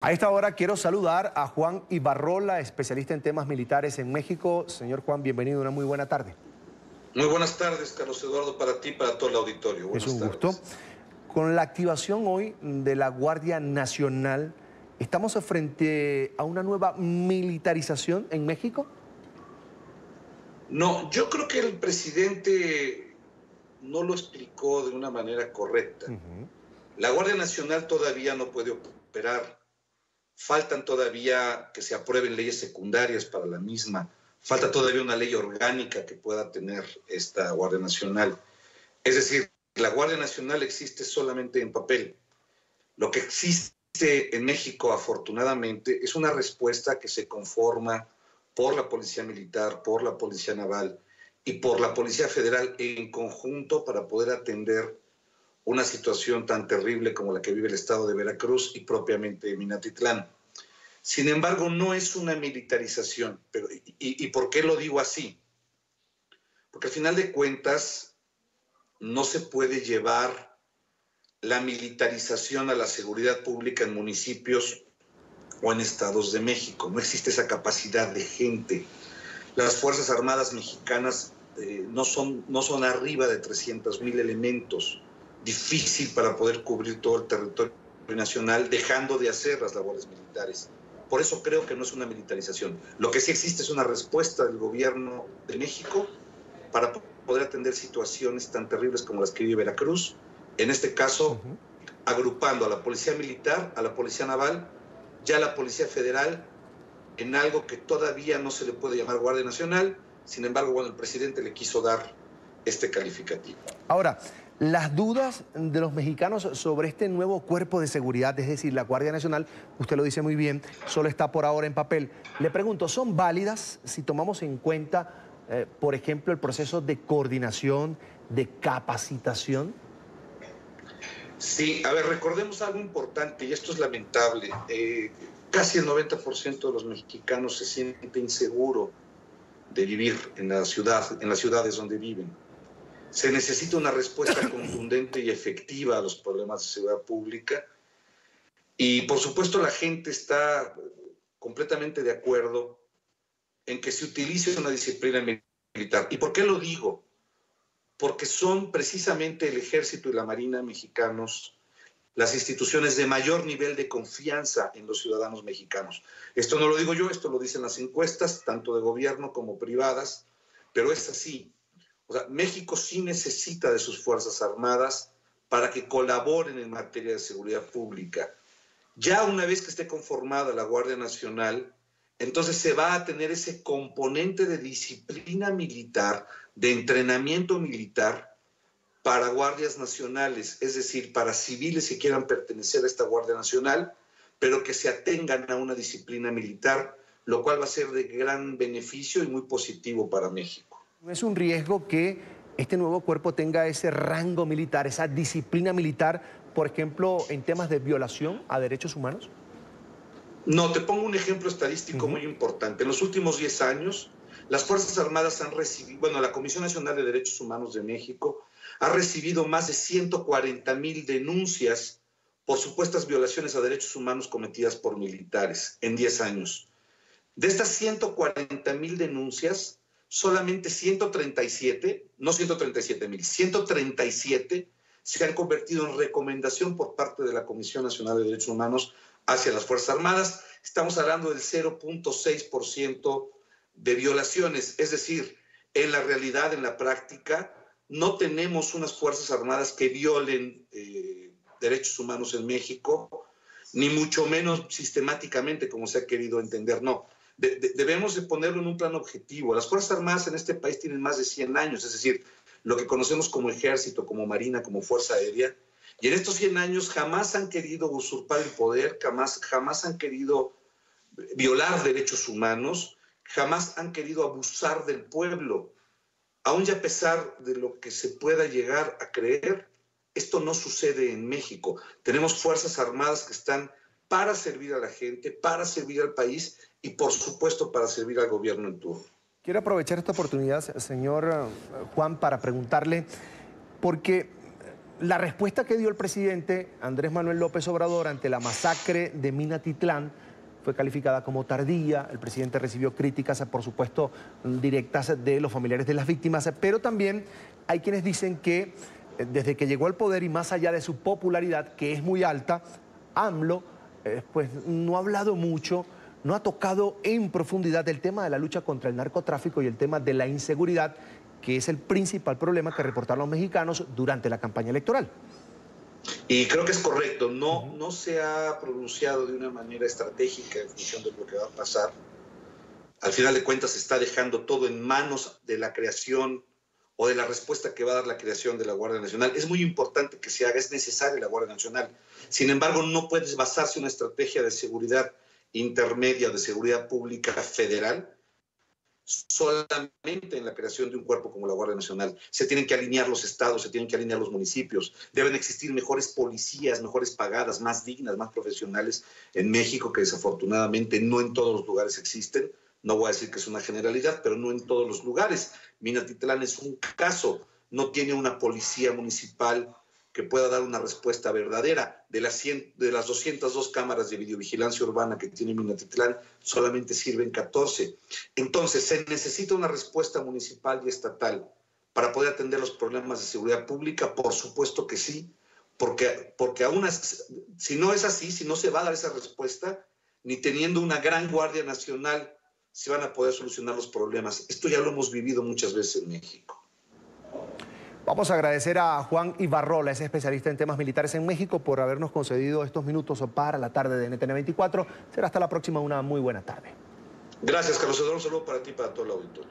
A esta hora quiero saludar a Juan Ibarrola, especialista en temas militares en México. Señor Juan, bienvenido, una muy buena tarde. Muy buenas tardes, Carlos Eduardo, para ti y para todo el auditorio. Es Buenas un tardes. gusto. Con la activación hoy de la Guardia Nacional, ¿estamos frente a una nueva militarización en México? No, yo creo que el presidente no lo explicó de una manera correcta. La Guardia Nacional todavía no puede operar. Faltan todavía que se aprueben leyes secundarias para la misma. Falta todavía una ley orgánica que pueda tener esta Guardia Nacional. Es decir, la Guardia Nacional existe solamente en papel. Lo que existe en México, afortunadamente, es una respuesta que se conforma por la Policía Militar, por la Policía Naval y por la Policía Federal en conjunto para poder atender una situación tan terrible como la que vive el estado de Veracruz y propiamente Minatitlán. Sin embargo, no es una militarización. ¿Y por qué lo digo así? Porque al final de cuentas no se puede llevar la militarización a la seguridad pública en municipios o en estados de México. No existe esa capacidad de gente. Las Fuerzas Armadas mexicanas no son arriba de 300,000 elementos. Difícil para poder cubrir todo el territorio nacional, dejando de hacer las labores militares. Por eso creo que no es una militarización. Lo que sí existe es una respuesta del gobierno de México para poder atender situaciones tan terribles como las que vive Veracruz. En este caso, agrupando a la Policía Militar, a la Policía Naval y a la Policía Federal en algo que todavía no se le puede llamar Guardia Nacional. Sin embargo, bueno, el presidente le quiso dar este calificativo. Ahora, las dudas de los mexicanos sobre este nuevo cuerpo de seguridad, es decir, la Guardia Nacional, usted lo dice muy bien, solo está por ahora en papel. Le pregunto, ¿son válidas si tomamos en cuenta, por ejemplo, el proceso de coordinación, de capacitación? Sí, a ver, recordemos algo importante, y esto es lamentable. Casi el 90% de los mexicanos se siente inseguro de vivir en la ciudad, en las ciudades donde viven. Se necesita una respuesta contundente y efectiva a los problemas de seguridad pública. Y por supuesto la gente está completamente de acuerdo en que se utilice una disciplina militar. ¿Y por qué lo digo? Porque son precisamente el Ejército y la Marina mexicanos las instituciones de mayor nivel de confianza en los ciudadanos mexicanos. Esto no lo digo yo, esto lo dicen las encuestas, tanto de gobierno como privadas, pero es así. O sea, México sí necesita de sus Fuerzas Armadas para que colaboren en materia de seguridad pública. Ya una vez que esté conformada la Guardia Nacional, entonces se va a tener ese componente de disciplina militar, de entrenamiento militar para guardias nacionales, es decir, para civiles que quieran pertenecer a esta Guardia Nacional, pero que se atengan a una disciplina militar, lo cual va a ser de gran beneficio y muy positivo para México. ¿No es un riesgo que este nuevo cuerpo tenga ese rango militar, esa disciplina militar, por ejemplo, en temas de violación a derechos humanos? No, te pongo un ejemplo estadístico muy importante. En los últimos 10 años, las Fuerzas Armadas han recibido, bueno, la Comisión Nacional de Derechos Humanos de México ha recibido más de 140,000 denuncias por supuestas violaciones a derechos humanos cometidas por militares en 10 años. De estas 140,000 denuncias, solamente 137, no 137,000, 137 se han convertido en recomendación por parte de la Comisión Nacional de Derechos Humanos hacia las Fuerzas Armadas. Estamos hablando del 0.6% de violaciones, es decir, en la realidad, en la práctica, no tenemos unas Fuerzas Armadas que violen derechos humanos en México, ni mucho menos sistemáticamente como se ha querido entender, no. Debemos de ponerlo en un plano objetivo. Las Fuerzas Armadas en este país tienen más de 100 años, es decir, lo que conocemos como Ejército, como Marina, como Fuerza Aérea, y en estos 100 años jamás han querido usurpar el poder, jamás han querido violar derechos humanos, jamás han querido abusar del pueblo. Aún y a pesar de lo que se pueda llegar a creer, esto no sucede en México. Tenemos Fuerzas Armadas que están para servir a la gente, para servir al país y, por supuesto, para servir al gobierno en turno. Quiero aprovechar esta oportunidad, señor Juan, para preguntarle, porque La respuesta que dio el presidente Andrés Manuel López Obrador ante la masacre de Minatitlán fue calificada como tardía. El presidente recibió críticas, por supuesto, directas de los familiares de las víctimas, pero también hay quienes dicen que desde que llegó al poder y más allá de su popularidad, que es muy alta, AMLO pues no ha hablado mucho, no ha tocado en profundidad el tema de la lucha contra el narcotráfico y el tema de la inseguridad, que es el principal problema que reportaron los mexicanos durante la campaña electoral. Y creo que es correcto, no se ha pronunciado de una manera estratégica en función de lo que va a pasar. Al final de cuentas se está dejando todo en manos de la creación o de la respuesta que va a dar la creación de la Guardia Nacional. Es muy importante que se haga, es necesaria la Guardia Nacional. Sin embargo, no puedes basarse en una estrategia de seguridad intermedia o de seguridad pública federal solamente en la creación de un cuerpo como la Guardia Nacional. Se tienen que alinear los estados, se tienen que alinear los municipios, deben existir mejores policías, mejores pagadas, más dignas, más profesionales en México, que desafortunadamente no en todos los lugares existen. No voy a decir que es una generalidad, pero no en todos los lugares. Minatitlán es un caso, no tiene una policía municipal que pueda dar una respuesta verdadera. De las 202 cámaras de videovigilancia urbana que tiene Minatitlán, solamente sirven 14. Entonces, ¿se necesita una respuesta municipal y estatal para poder atender los problemas de seguridad pública? Por supuesto que sí, porque aún si no es así, si no se va a dar esa respuesta, ni teniendo una gran Guardia Nacional, se van a poder solucionar los problemas. Esto ya lo hemos vivido muchas veces en México. Vamos a agradecer a Juan Ibarrola, es especialista en temas militares en México, por habernos concedido estos minutos para la tarde de NTN 24. Será hasta la próxima, una muy buena tarde. Gracias, Carlos Eduardo. Un saludo para ti y para todo el auditorio.